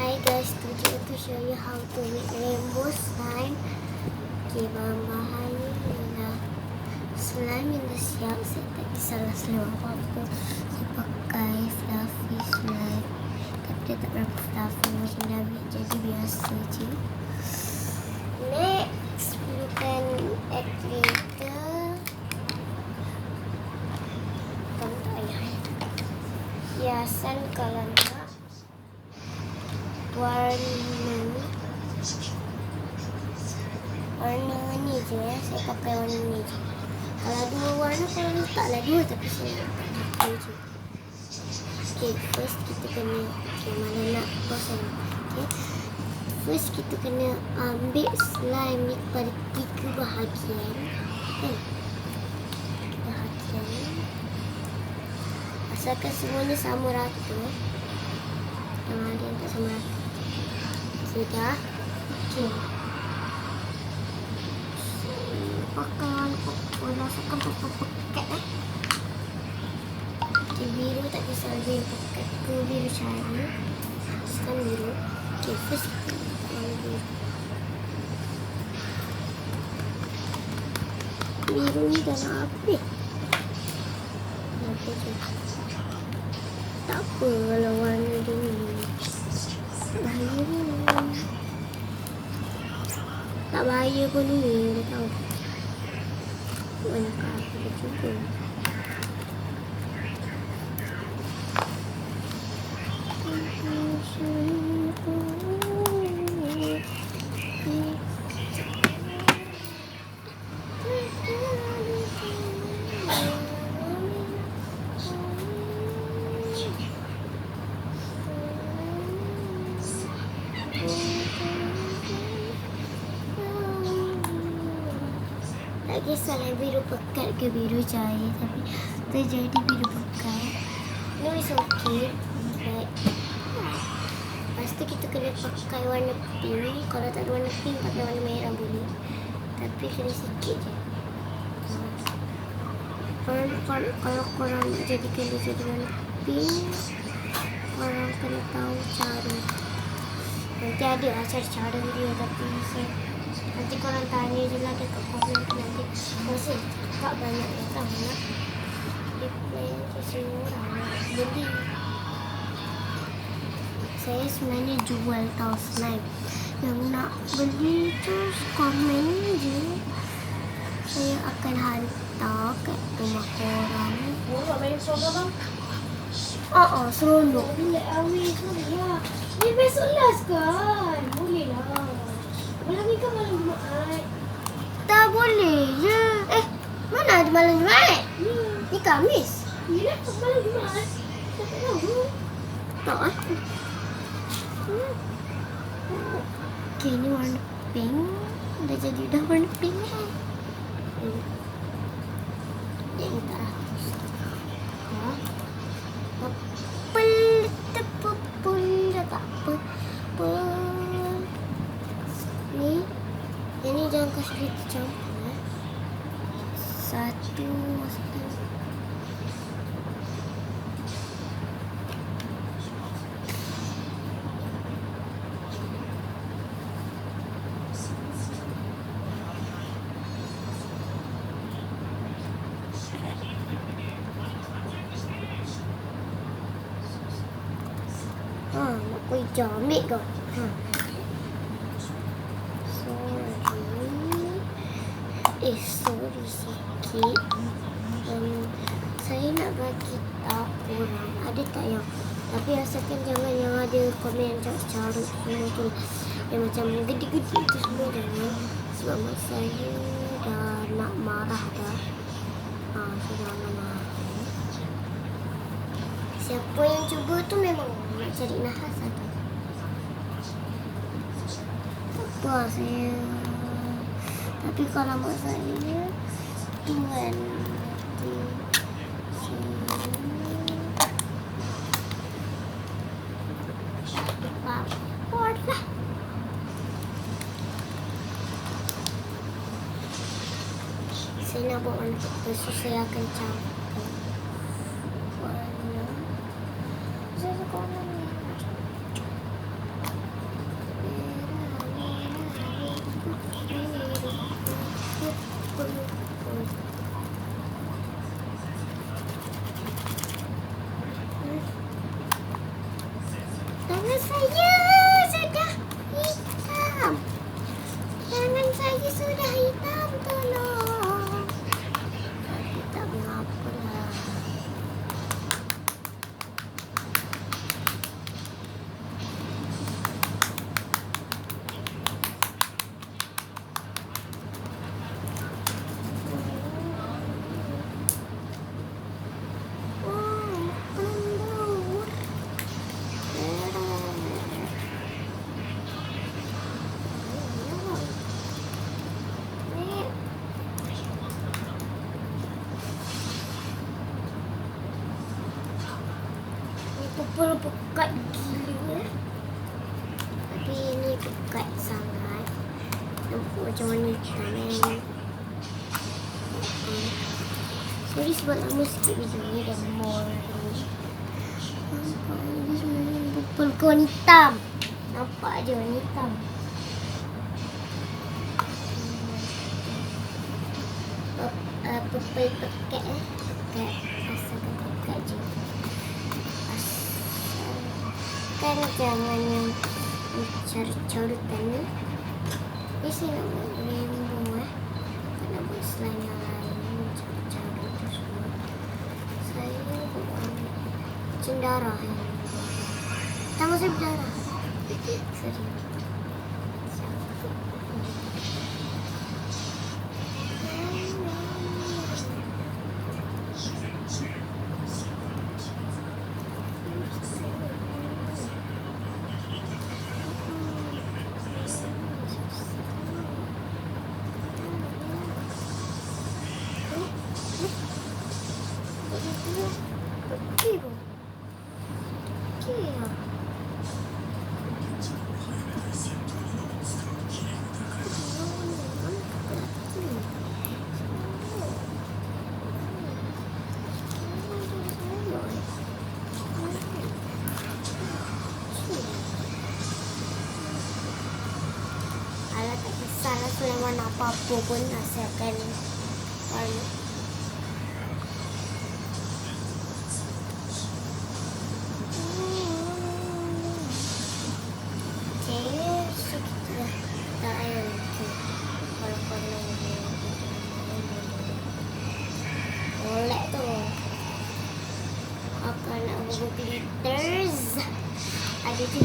Hi guys, today to show you how to make rainbow slime. Okay, bahan-bahannya ialah slime yang dah siap. Saya tak kisahlah slime apa-apa. Saya pakai fluffy slime. Tapi dia tak berapa fluffy macam David, jadi biasa je. Next, perlukan activator. Kamu tak payah. Hiasan kalau nak. Warna ni je ya. Saya pakai warna ni je. Kalau dua warna kalau letaklah dua, tapi saya letak ni je. Okay, first kita kena mana nak pasang. Okay, first kita kena ambil slime ni pada 3 bahagian. Kan? Bahagian. Asalkan semuanya sama rata. Yang ada yang tak sama rata. Sudah. Okay. Pakai rasakan pakai okay, biru tak kisah ada yang pakai ke biru cahaya. Sekarang biru. Okay, first biru. Biru ni dah nak habis. Nampak je. Tak apa kalau warna dia ni. Bahaya ni. Tak bahaya pun ni, dah tahu. Banyak apa dia cuba. Tak kisahlah biru pekat ke biru cahaya, tapi terjadi biru pekat. No, it's okay. But lepas tu kita kena pakai warna pink. Kalau tak ada warna pink, pakai warna merah boleh. Tapi kena sikit je. Kalau korang nak jadikan dia jadi warna pink, korang kena tahu cara. Nanti ada lah cara dia, tapi nanti korang tanya je lah dekat komen tu nanti. Masa tak banyak yang tahu lah. Reply je semua orang nak beli. Saya sebenarnya jual tau slime. Yang nak beli tu komen je. Saya akan hantar kat rumah korang. Nak main seronok bang? Seronok. Bila Awi kan lah. Ni besok last kan? Boleh lah. Malam ni kan malam Jumaat. Tak boleh je. Mana ada malam Jumaat? Ni Khamis. Yelah, malam Jumaat. Tak tahu. Tak ah. Okay, ni warna pink. Dah jadi dah warna pink lah. Yang tak ratus. Purple. Dah tak purple. Ni. Yang ni jangan kasih dia tercampur. Satu. Nak kau hijau. Ambil kau. Sorry sikit. Saya nak bagi tahu korang. Ada tak yang, tapi asalkan jangan yang ada komen carut semua tu. Yang macam gede-gede tu semua jangan. Sebab mak saya dah nak marah dah. Saya dah marah. Siapa yang cuba tu memang nak cari nahas atau apa saya. Tapi kalau mak saya Tuhan di sini papor lah. Saya nak buat warna purple, so saya akan campur warna. Saya suka warna merah. Tangan saya sudah hitam. Tangan saya sudah hitam, tolong. Tapi tak mengapalah. Pupul pekat gila. Tapi ini pekat sangat. Nampak macam warna hitam kan. Sorry sebab lama sikit video ni dah more ni. Nampak ni sebenarnya pupul ke warna hitam. Nampak je warna hitam. Pupul pekat pekat. Asalkan pekat je. Kan jangan yang carut-carutan ni. Ni saya nak buat rainbow tak nak buat slime yang lain. Carut-carut tu semua. Saya buat macam darah yang tangan saya berdarah. Sorry. Alah tak kisahlah Sulaiman apa-apa pun asalkan warna. Boleh tu. Aku nak buat glitters. Ada tu.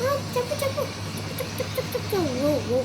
Oh, caput. Wow.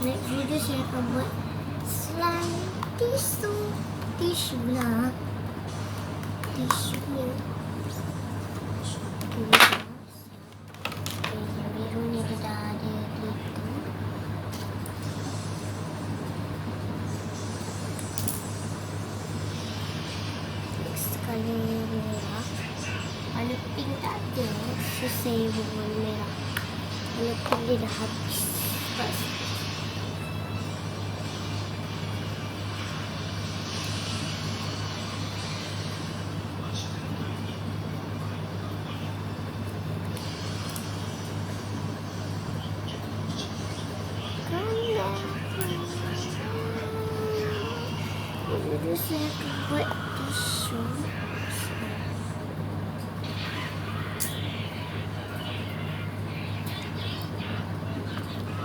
Next video saya akan buat slime tisu lah. Tisu ni. Yang biru ni dia dah ada glitter. Next color merah. Warna pink tak ada. So saya buat warna merah. Warna pink dia dah habis. Jadi saya akan buat tisu.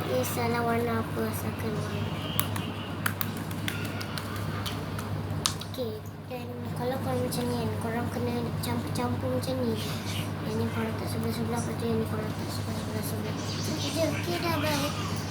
Ini salah warna apa asalkan warna. Okay, dan Kalau korang macam ni kan, korang kena campur-campur macam ni. Yang ni korang letak sebelah-sebelah, lepas tu yang ni korang letak sebelah-sebelah. Itu je. Okay dah, bye.